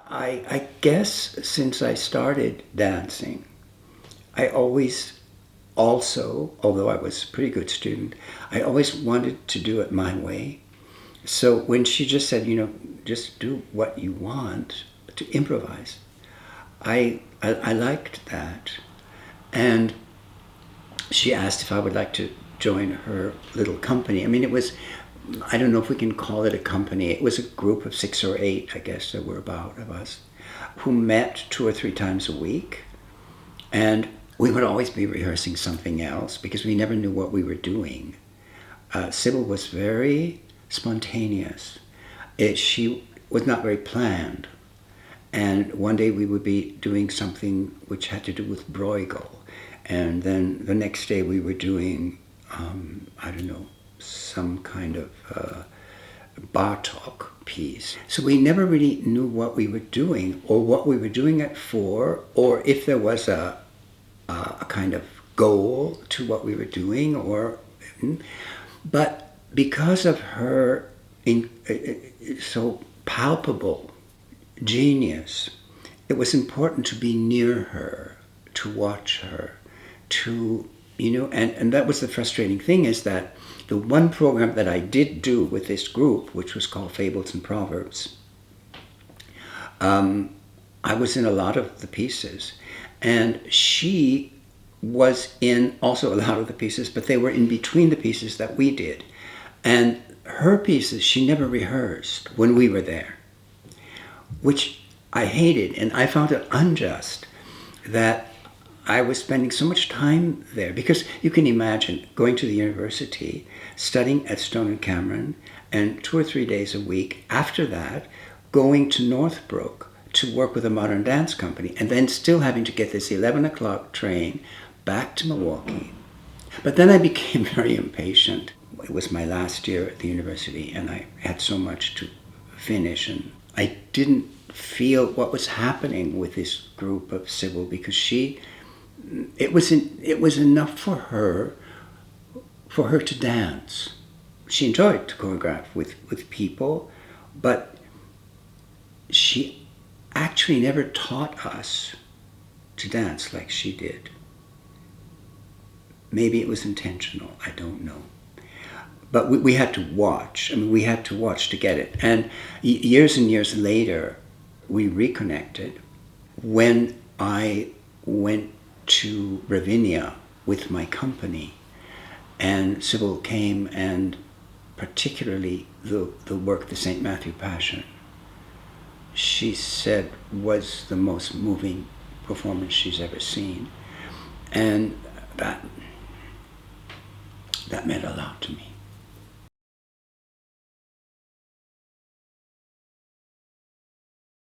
I guess since I started dancing, I always also, although I was a pretty good student, I always wanted to do it my way. So when she just said, just do what you want, to improvise, I liked that. And she asked if I would like to join her little company. I mean, I don't know if we can call it a company. It was a group of 6 or 8, I guess there were about of us, who met 2 or 3 times a week. And we would always be rehearsing something else because we never knew what we were doing. Sybil was very spontaneous. She was not very planned. And one day we would be doing something which had to do with Bruegel. And then the next day we were doing, I don't know, some kind of Bartok piece. So we never really knew what we were doing or what we were doing it for, or if there was a kind of goal to what we were doing, but because of her so palpable genius, it was important to be near her, to watch her, and that was the frustrating thing, is that the one program that I did do with this group, which was called Fables and Proverbs, I was in a lot of the pieces, and she was in also a lot of the pieces, but they were in between the pieces that we did. And her pieces, she never rehearsed when we were there, which I hated, and I found it unjust that I was spending so much time there, because you can imagine going to the university, studying at Stone and Cameron, and 2 or 3 days a week after that, going to Northbrook to work with a modern dance company, and then still having to get this 11 o'clock train back to Milwaukee. But then I became very impatient. It was my last year at the university, and I had so much to finish, and I didn't feel what was happening with this group of Sybil, because it was enough for her to dance. She enjoyed to choreograph with people, but she actually never taught us to dance like she did. Maybe it was intentional, I don't know. But we had to watch. I mean, we had to watch to get it. And years and years later, we reconnected when I went to Ravinia with my company, and Sybil came, and particularly the work, the St. Matthew Passion, she said was the most moving performance she's ever seen. And